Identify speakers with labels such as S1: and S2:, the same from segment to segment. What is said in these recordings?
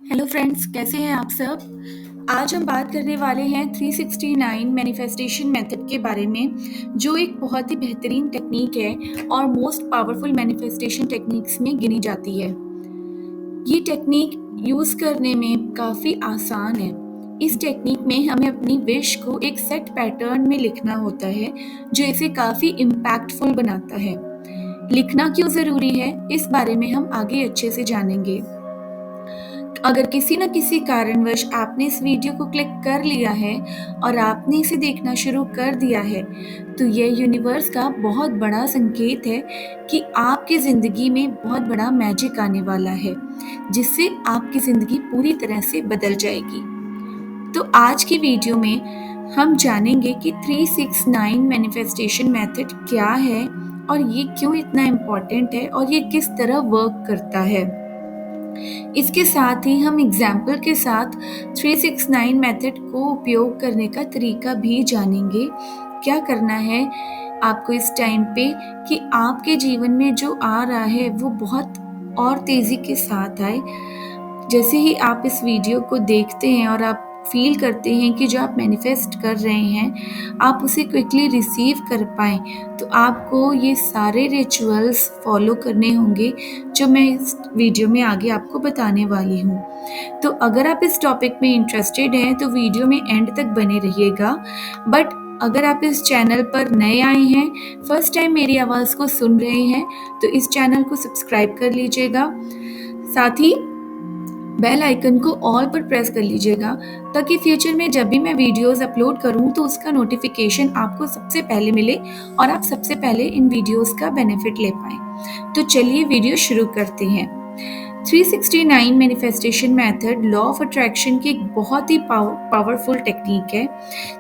S1: Hello friends, कैसे हैं आप सब। आज हम बात करने वाले हैं 369 मैनिफेस्टेशन मेथड के बारे में, जो एक बहुत ही बेहतरीन टेक्निक है और मोस्ट पावरफुल मैनिफेस्टेशन टेक्निक्स में गिनी जाती है। ये टेक्निक यूज़ करने में काफ़ी आसान है। इस टेक्निक में हमें अपनी विश को एक सेट पैटर्न में लिखना होता है, जो इसे काफ़ी इम्पैक्टफुल बनाता है। लिखना क्यों ज़रूरी है, इस बारे में हम आगे अच्छे से जानेंगे। अगर किसी न किसी कारणवश आपने इस वीडियो को क्लिक कर लिया है और आपने इसे देखना शुरू कर दिया है, तो यह यूनिवर्स का बहुत बड़ा संकेत है कि आपकी ज़िंदगी में बहुत बड़ा मैजिक आने वाला है, जिससे आपकी ज़िंदगी पूरी तरह से बदल जाएगी। तो आज की वीडियो में हम जानेंगे कि 369 मैनिफेस्टेशन मेथड क्या है और ये क्यों इतना इम्पोर्टेंट है और ये किस तरह वर्क करता है। इसके साथ ही हम एग्जाम्पल के साथ 369 मेथड को उपयोग करने का तरीका भी जानेंगे। क्या करना है आपको इस टाइम पे कि आपके जीवन में जो आ रहा है वो बहुत और तेज़ी के साथ आए। जैसे ही आप इस वीडियो को देखते हैं और आप फील करते हैं कि जो आप मैनिफेस्ट कर रहे हैं आप उसे क्विकली रिसीव कर पाएँ, तो आपको ये सारे रिचुअल्स फॉलो करने होंगे जो मैं इस वीडियो में आगे आपको बताने वाली हूँ। तो अगर आप इस टॉपिक में इंटरेस्टेड हैं तो वीडियो में एंड तक बने रहिएगा। बट अगर आप इस चैनल पर नए आए हैं, फर्स्ट टाइम मेरी आवाज़ को सुन रहे हैं, तो इस चैनल को सब्सक्राइब कर लीजिएगा। साथ ही बेल आइकन को ऑल पर प्रेस कर लीजिएगा, ताकि फ्यूचर में जब भी मैं वीडियोस अपलोड करूं तो उसका नोटिफिकेशन आपको सबसे पहले मिले और आप सबसे पहले इन वीडियोस का बेनिफिट ले पाएं। तो चलिए वीडियो शुरू करते हैं। 369 manifestation method law of attraction की एक बहुत ही पावरफुल टेक्निक है,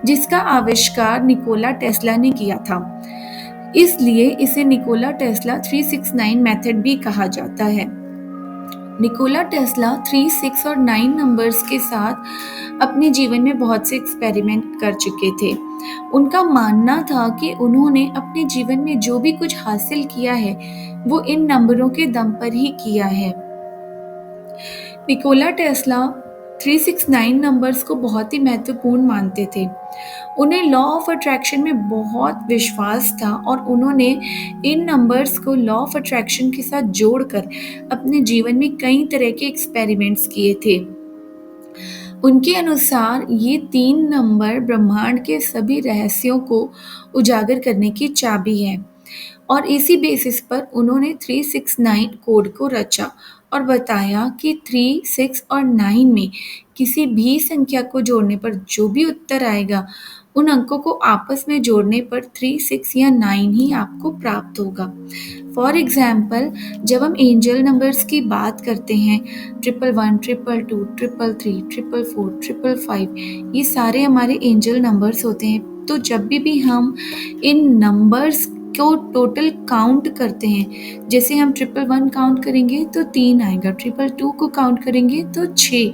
S1: जिसका आविष्कार निकोला टेस्ला ने किया था। इसलिए इसे निकोला टेस्ला 369 मेथड भी कहा जाता है। निकोला टेस्ला 3, 6 और 9 नंबर्स के साथ अपने जीवन में बहुत से एक्सपेरिमेंट कर चुके थे। उनका मानना था कि उन्होंने अपने जीवन में जो भी कुछ हासिल किया है वो इन नंबरों के दम पर ही किया है। निकोला टेस्ला 369 नंबर्स को बहुत ही महत्वपूर्ण मानते थे। उन्हें लॉ ऑफ अट्रैक्शन में बहुत विश्वास था और उन्होंने इन नंबर्स को लॉ ऑफ अट्रैक्शन के साथ जोड़कर अपने जीवन में कई तरह के एक्सपेरिमेंट्स किए थे। उनके अनुसार ये 3 नंबर ब्रह्मांड के सभी रहस्यों को उजागर करने की चाबी है और इसी बेसिस पर उन्होंने 369 कोड को रचा और बताया कि 3, 6 और 9 में किसी भी संख्या को जोड़ने पर जो भी उत्तर आएगा, उन अंकों को आपस में जोड़ने पर 3, 6 या 9 ही आपको प्राप्त होगा। फॉर एग्जाम्पल, जब हम एंजल नंबर्स की बात करते हैं, 111, 222, 333, 444, 555, ये सारे हमारे एंजल नंबर्स होते हैं। तो जब भी हम इन नंबर्स को टोटल काउंट करते हैं, जैसे हम 111 काउंट करेंगे तो 3 आएगा, 222 को काउंट करेंगे तो 6,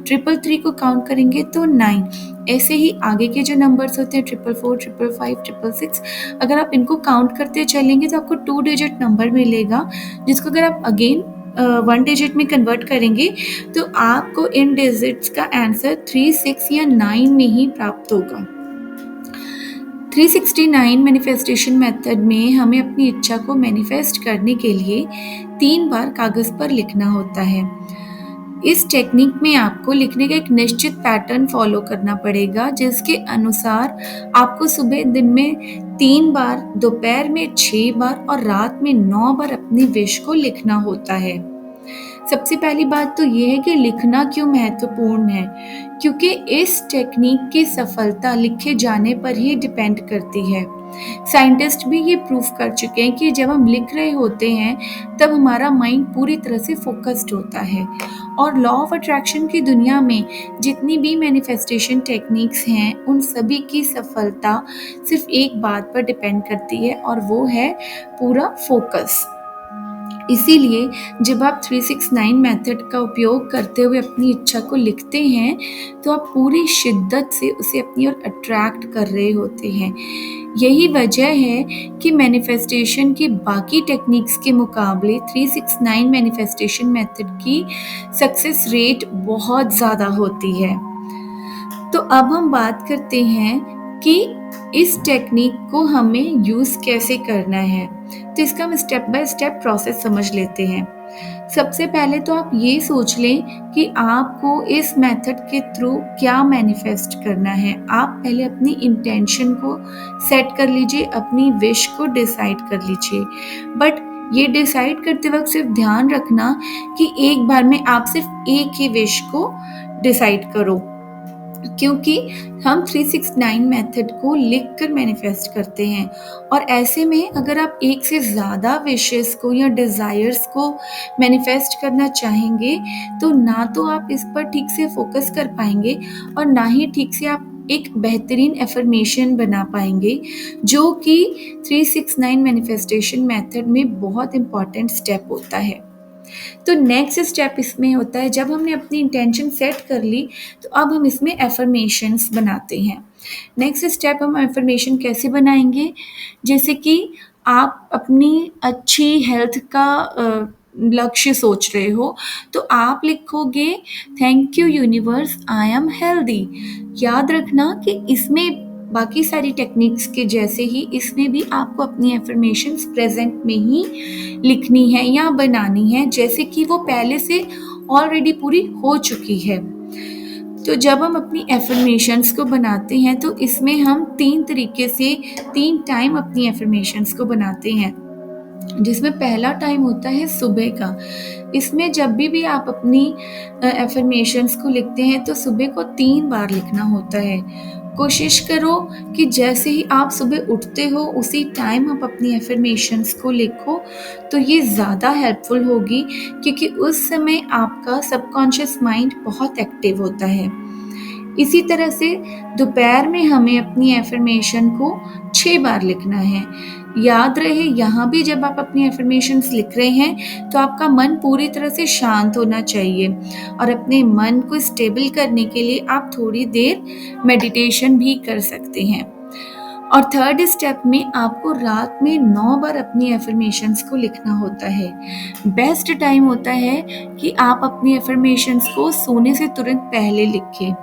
S1: 333 को काउंट करेंगे तो 9। ऐसे ही आगे के जो नंबर्स होते हैं 444, 555, 666, अगर आप इनको काउंट करते चलेंगे तो आपको 2 डिजिट नंबर मिलेगा, जिसको अगर आप अगेन 1 डिजिट में कन्वर्ट करेंगे तो आपको इन डिजिट्स का आंसर 3, 6 या 9 में ही प्राप्त होगा। 369 मैनिफेस्टेशन मेथड में हमें अपनी इच्छा को मैनिफेस्ट करने के लिए 3 बार कागज़ पर लिखना होता है। इस टेक्निक में आपको लिखने का एक निश्चित पैटर्न फॉलो करना पड़ेगा, जिसके अनुसार आपको सुबह दिन में 3 बार, दोपहर में 6 बार और रात में 9 बार अपनी विश को लिखना होता है। सबसे पहली बात तो ये है कि लिखना क्यों महत्वपूर्ण है, क्योंकि इस टेक्निक की सफलता लिखे जाने पर ही डिपेंड करती है। साइंटिस्ट भी ये प्रूफ कर चुके हैं कि जब हम लिख रहे होते हैं तब हमारा माइंड पूरी तरह से फोकस्ड होता है। और लॉ ऑफ अट्रैक्शन की दुनिया में जितनी भी मैनिफेस्टेशन टेक्निक्स हैं, उन सभी की सफलता सिर्फ एक बात पर डिपेंड करती है और वो है पूरा फोकस। इसीलिए जब आप 369 मेथड का उपयोग करते हुए अपनी इच्छा को लिखते हैं, तो आप पूरी शिद्दत से उसे अपनी ओर अट्रैक्ट कर रहे होते हैं। यही वजह है कि मैनिफेस्टेशन की बाकी टेक्निक्स के मुकाबले 369 मैनिफेस्टेशन मेथड की सक्सेस रेट बहुत ज़्यादा होती है। तो अब हम बात करते हैं कि इस टेक्निक को हमें यूज़ कैसे करना है। तो इसका हम स्टेप बाय स्टेप प्रोसेस समझ लेते हैं। सबसे पहले तो आप ये सोच लें कि आपको इस मेथड के थ्रू क्या मैनिफेस्ट करना है। आप पहले अपनी इंटेंशन को सेट कर लीजिए, अपनी विश को डिसाइड कर लीजिए। बट ये डिसाइड करते वक्त सिर्फ ध्यान रखना कि एक बार में आप सिर्फ एक ही विश को डिसाइड करो, क्योंकि हम 369 मेथड को लिखकर मैनिफेस्ट करते हैं। और ऐसे में अगर आप एक से ज़्यादा विशेस को या डिज़ायर्स को मैनिफेस्ट करना चाहेंगे, तो ना तो आप इस पर ठीक से फोकस कर पाएंगे और ना ही ठीक से आप एक बेहतरीन एफर्मेशन बना पाएंगे, जो कि 369 मैनिफेस्टेशन मेथड में बहुत इम्पॉर्टेंट स्टेप होता है। तो नेक्स्ट स्टेप इसमें होता है, जब हमने अपनी इंटेंशन सेट कर ली, तो अब हम इसमें एफर्मेशंस बनाते हैं। नेक्स्ट स्टेप हम एफर्मेशन कैसे बनाएंगे, जैसे कि आप अपनी अच्छी हेल्थ का लक्ष्य सोच रहे हो, तो आप लिखोगे thank you universe, I am healthy. याद रखना कि इसमें बाकी सारी टेक्निक्स के जैसे ही इसमें भी आपको अपनी एफर्मेशंस प्रेजेंट में ही लिखनी है या बनानी है, जैसे कि वो पहले से ऑलरेडी पूरी हो चुकी है। तो जब हम अपनी एफर्मेशंस को बनाते हैं, तो इसमें हम 3 तरीके से 3 टाइम अपनी एफर्मेशंस को बनाते हैं, जिसमें पहला टाइम होता है सुबह का। इसमें जब भी आप अपनी एफर्मेशंस को लिखते हैं, तो सुबह को 3 बार लिखना होता है। कोशिश करो कि जैसे ही आप सुबह उठते हो, उसी टाइम आप अपनी एफर्मेशंस को लिखो, तो ये ज़्यादा हेल्पफुल होगी, क्योंकि उस समय आपका सबकॉन्शियस माइंड बहुत एक्टिव होता है। इसी तरह से दोपहर में हमें अपनी एफर्मेशन को 6 बार लिखना है। याद रहे, यहाँ भी जब आप अपनी एफर्मेशंस लिख रहे हैं, तो आपका मन पूरी तरह से शांत होना चाहिए, और अपने मन को स्टेबल करने के लिए आप थोड़ी देर मेडिटेशन भी कर सकते हैं। और थर्ड स्टेप में आपको रात में 9 बार अपनी एफर्मेशंस को लिखना होता है। बेस्ट टाइम होता है कि आप अपनी एफर्मेशंस को सोने से तुरंत पहले लिखें।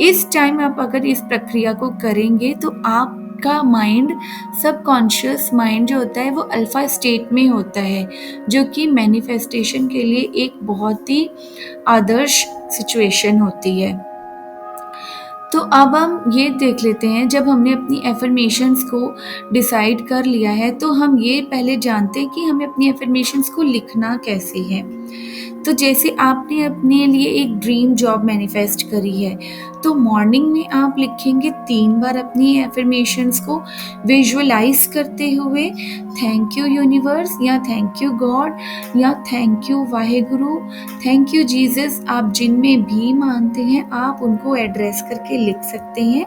S1: इस टाइम आप अगर इस प्रक्रिया को करेंगे, तो आपका माइंड, सबकॉन्शियस माइंड जो होता है, वो अल्फा स्टेट में होता है, जो कि मैनिफेस्टेशन के लिए एक बहुत ही आदर्श सिचुएशन होती है। तो अब हम ये देख लेते हैं, जब हमने अपनी एफर्मेशंस को डिसाइड कर लिया है, तो हम ये पहले जानते हैं कि हमें अपनी एफर्मेशंस को लिखना कैसे है। तो जैसे आपने अपने लिए एक ड्रीम जॉब मैनिफेस्ट करी है, तो मॉर्निंग में आप लिखेंगे 3 बार अपनी एफर्मेशंस को विजुअलाइज करते हुए, थैंक यू यूनिवर्स, या थैंक यू गॉड, या thank you Waheguru, thank you Jesus. आप जिनमें भी मानते हैं, आप उनको एड्रेस करके लिख सकते हैं।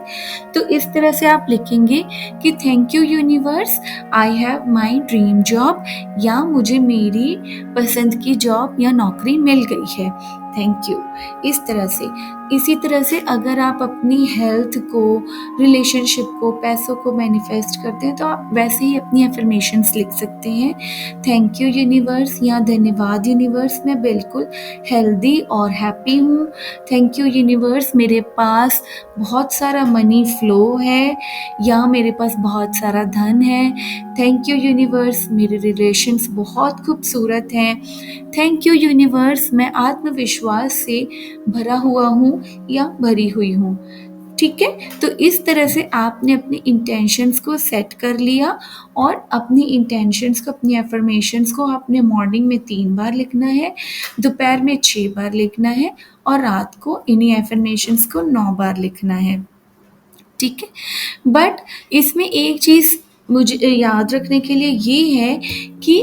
S1: तो इस तरह से आप लिखेंगे कि thank you universe, I have my dream job, या मुझे मेरी पसंद की जॉब या नौकरी मिल गई है, थैंक यू। इस तरह से, इसी तरह से अगर आप अपनी हेल्थ को, रिलेशनशिप को, पैसों को मैनिफेस्ट करते हैं, तो आप वैसे ही अपनी एफर्मेशंस लिख सकते हैं, थैंक यू यूनिवर्स, या धन्यवाद यूनिवर्स, मैं बिल्कुल हेल्दी और हैप्पी हूँ। थैंक यू यूनिवर्स, मेरे पास बहुत सारा मनी फ्लो है, या मेरे पास बहुत सारा धन है। थैंक यू यूनिवर्स, मेरे रिलेशंस बहुत खूबसूरत हैं। थैंक यू यूनिवर्स, मैं आत्मविश्वास से भरा हुआ हूँ या भरी हुई हूँ। ठीक है, तो इस तरह से आपने अपनी इंटेंशंस को सेट कर लिया, और अपनी इंटेंशंस को, अपनी एफर्मेशंस को आपने मॉर्निंग में 3 बार लिखना है, दोपहर में 6 बार लिखना है, और रात को इन्हीं एफर्मेशंस को 9 बार लिखना है। ठीक है, बट इसमें एक चीज़ मुझे याद रखने के लिए ये है कि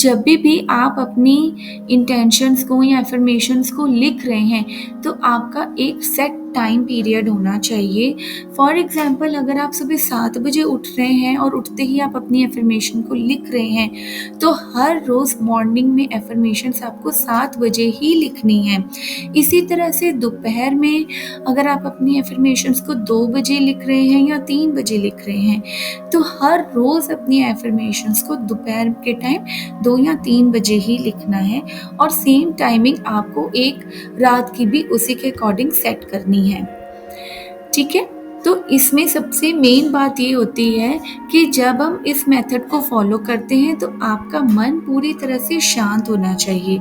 S1: जब भी आप अपनी इंटेंशंस को या अफर्मेशंस को लिख रहे हैं तो आपका एक सेट टाइम पीरियड होना चाहिए। फॉर एग्जांपल अगर आप सुबह 7 बजे उठ रहे हैं और उठते ही आप अपनी अफर्मेशन को लिख रहे हैं तो हर रोज़ मॉर्निंग में अफर्मेशंस आपको 7 बजे ही लिखनी है। इसी तरह से दोपहर में अगर आप अपनी अफर्मेशंस को 2 बजे लिख रहे हैं या 3 बजे लिख रहे हैं तो हर रोज़ अपनी अफर्मेशंस को दोपहर के टाइम 2 या 3 बजे ही लिखना है और सेम टाइमिंग आपको एक रात की भी उसी के अकॉर्डिंग सेट करनी है। ठीक है, तो इसमें सबसे मेन बात ये होती है कि जब हम इस मेथड को फॉलो करते हैं तो आपका मन पूरी तरह से शांत होना चाहिए।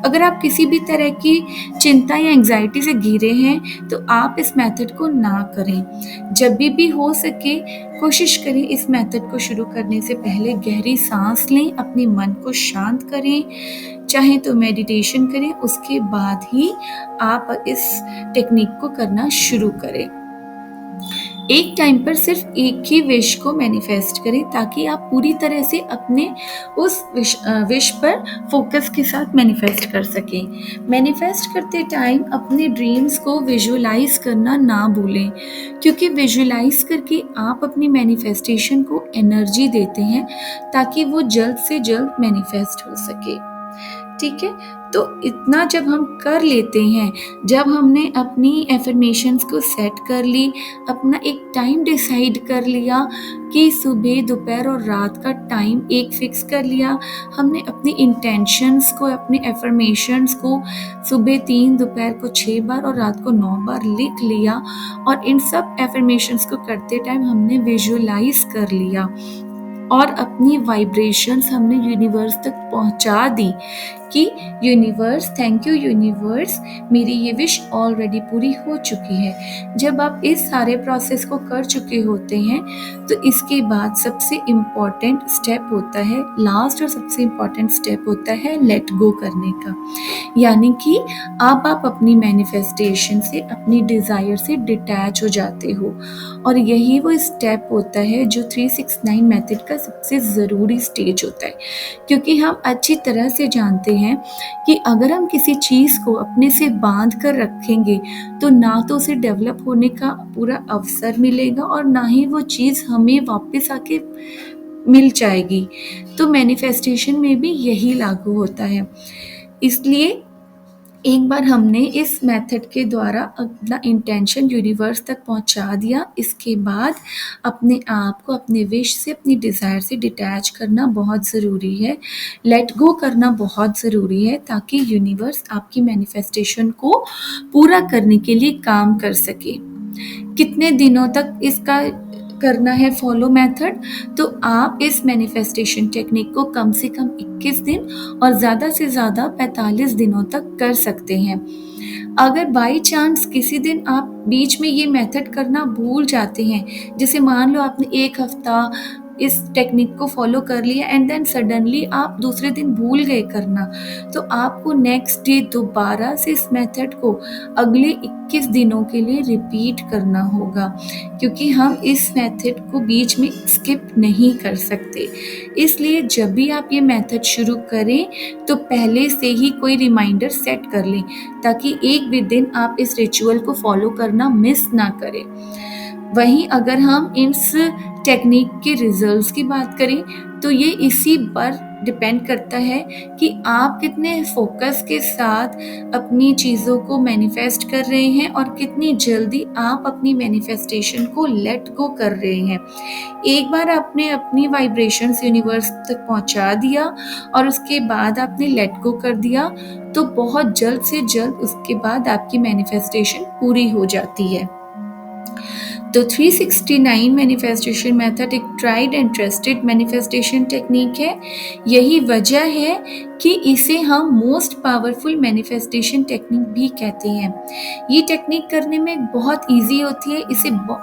S1: अगर आप किसी भी तरह की चिंता या एंग्जाइटी से घिरे हैं तो आप इस मेथड को ना करें। जब भी हो सके कोशिश करें इस मेथड को शुरू करने से पहले गहरी सांस लें, अपने मन को शांत करें, चाहे तो मेडिटेशन करें, उसके बाद ही आप इस टेक्निक को करना शुरू करें। एक टाइम पर सिर्फ एक ही विश को मैनिफेस्ट करें ताकि आप पूरी तरह से अपने उस विश पर फोकस के साथ मैनिफेस्ट कर सकें। मैनिफेस्ट करते टाइम अपने ड्रीम्स को विजुअलाइज करना ना भूलें, क्योंकि विजुअलाइज करके आप अपनी मैनिफेस्टेशन को एनर्जी देते हैं ताकि वो जल्द से जल्द मैनिफेस्ट हो सके। ठीक है, तो इतना जब हम कर लेते हैं, जब हमने अपनी एफर्मेशंस को सेट कर ली, अपना एक टाइम डिसाइड कर लिया कि सुबह, दोपहर और रात का टाइम एक फिक्स कर लिया, हमने अपनी इंटेंशंस को, अपने एफर्मेशंस को सुबह 3, दोपहर को 6 बार और रात को 9 बार लिख लिया और इन सब एफर्मेशंस को करते टाइम हमने विजुअलाइज कर लिया और अपनी वाइब्रेशंस हमने यूनिवर्स तक पहुंचा दी कि यूनिवर्स, थैंक यू यूनिवर्स, मेरी ये विश ऑलरेडी पूरी हो चुकी है। जब आप इस सारे प्रोसेस को कर चुके होते हैं तो इसके बाद सबसे इम्पॉर्टेंट स्टेप होता है, लास्ट और सबसे इम्पॉर्टेंट स्टेप होता है लेट गो करने का। यानी कि आप अपनी मैनिफेस्टेशन से, अपनी डिज़ायर से डिटैच हो जाते हो और यही वो स्टेप होता है जो 369 मेथड का सबसे ज़रूरी स्टेज होता है, क्योंकि हम अच्छी तरह से जानते हैं कि अगर हम किसी चीज़ को अपने से बांध कर रखेंगे तो ना तो उसे डेवलप होने का पूरा अवसर मिलेगा और ना ही वो चीज़ हमें वापस आके मिल जाएगी। तो मैनिफेस्टेशन में भी यही लागू होता है। इसलिए एक बार हमने इस मेथड के द्वारा अपना इंटेंशन यूनिवर्स तक पहुंचा दिया, इसके बाद अपने आप को अपने विश से, अपनी डिज़ायर से डिटैच करना बहुत ज़रूरी है, लेट गो करना बहुत ज़रूरी है ताकि यूनिवर्स आपकी मैनिफेस्टेशन को पूरा करने के लिए काम कर सके। कितने दिनों तक इसका करना है फॉलो मेथड, तो आप इस मैनिफेस्टेशन टेक्निक को कम से कम 21 दिन और ज़्यादा से ज़्यादा 45 दिनों तक कर सकते हैं। अगर बाई चांस किसी दिन आप बीच में ये मेथड करना भूल जाते हैं, जैसे मान लो आपने 1 हफ्ता इस टेक्निक को फॉलो कर लिया एंड देन सडनली आप दूसरे दिन भूल गए करना, तो आपको नेक्स्ट डे दोबारा से इस मेथड को अगले 21 दिनों के लिए रिपीट करना होगा, क्योंकि हम इस मेथड को बीच में स्किप नहीं कर सकते। इसलिए जब भी आप ये मेथड शुरू करें तो पहले से ही कोई रिमाइंडर सेट कर लें ताकि एक भी दिन आप इस रिचुअल को फॉलो करना मिस ना करें। वहीं अगर हम इस टेक्निक के रिजल्ट्स की बात करें तो ये इसी पर डिपेंड करता है कि आप कितने फोकस के साथ अपनी चीज़ों को मैनिफेस्ट कर रहे हैं और कितनी जल्दी आप अपनी मैनिफेस्टेशन को लेट गो कर रहे हैं। एक बार आपने अपनी वाइब्रेशंस यूनिवर्स तक पहुंचा दिया और उसके बाद आपने लेट गो कर दिया तो बहुत जल्द से जल्द उसके बाद आपकी मैनिफेस्टेशन पूरी हो जाती है। तो 369 मैनिफेस्टेशन मेथड एक tried and trusted manifestation technique है। यही वजह है कि इसे हम मोस्ट पावरफुल मैनिफेस्टेशन टेक्निक भी कहते हैं। ये टेक्निक करने में बहुत ईजी होती है,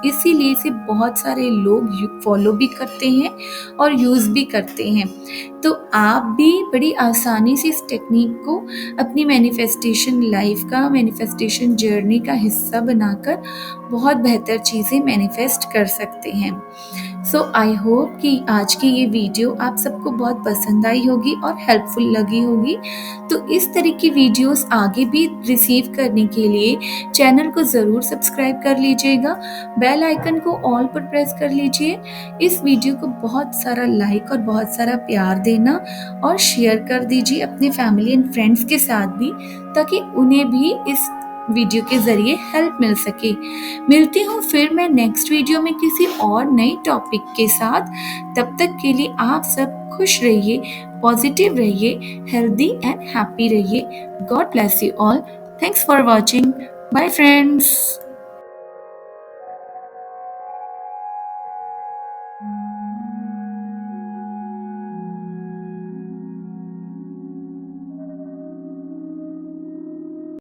S1: इसीलिए इसे बहुत सारे लोग फॉलो भी करते हैं और यूज़ भी करते हैं। तो आप भी बड़ी आसानी से इस टेक्निक को अपनी मैनिफेस्टेशन लाइफ का, मैनिफेस्टेशन जर्नी का हिस्सा बनाकर बहुत बेहतर चीज़ें मैनिफेस्ट कर सकते हैं। सो आई होप कि आज की ये वीडियो आप सबको बहुत पसंद आई होगी और हेल्पफुल लगी होगी। तो इस तरह की वीडियोस आगे भी रिसीव करने के लिए चैनल को ज़रूर सब्सक्राइब कर लीजिएगा, बेल आइकन को ऑल पर प्रेस कर लीजिए। इस वीडियो को बहुत सारा लाइक और बहुत सारा प्यार देना और शेयर कर दीजिए अपने फैमिली एंड फ्रेंड्स के साथ भी, ताकि उन्हें भी इस वीडियो के ज़रिए हेल्प मिल सके। मिलती हूँ फिर मैं नेक्स्ट वीडियो में किसी और नए टॉपिक के साथ। तब तक के लिए आप सब खुश रहिए, पॉजिटिव रहिए, हेल्दी एंड हैप्पी रहिए। God bless you all. Thanks for watching. Bye friends.